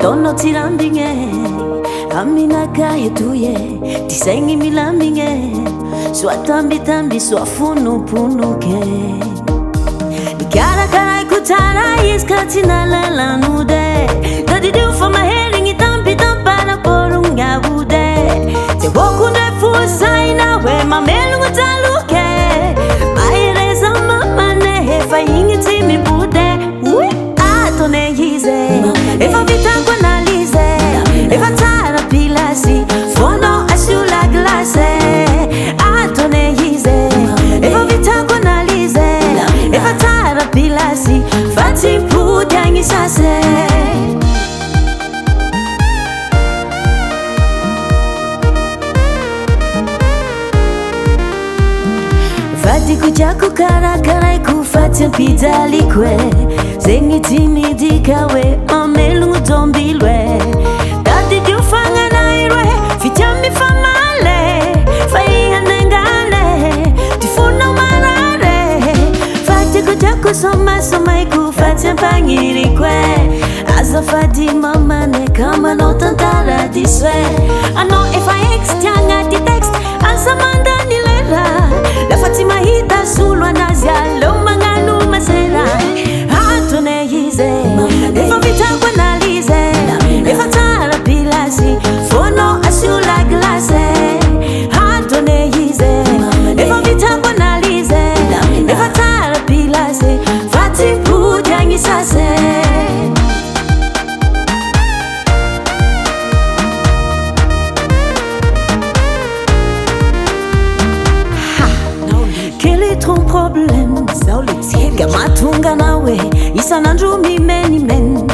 Tono tirambinge amina kaya tuye tisengi milambinge swatambi tambi swafunu punuke kara kara kutara iskati na la nude dadi do for my head ngi tambi tampara porunga bude te boku de fusaina we mamelu taluke maire zama mane hefa ingi timi bude atone yize eva vita eva tara pilasi fono asula glase atone yize eva vita analize eva tara pilasi fati pudangi sase fati kujaku kara kara kufati pidali kwe zengi timidi kawe amelungu tombilwe Soma soma ikufata pangiri kwe azafadi mama ne kama no tantara diswe I know if I extanga the text asamanda nilera la fatima hita sulwa nazia lo manganu masera atone yize if vita kwanalize if atara pilasi fono asula glase atone yize if vita kwanalize if atara pilasi fati pujangi sase quel est ton problème Kamatunga nawe isanandru mimeni men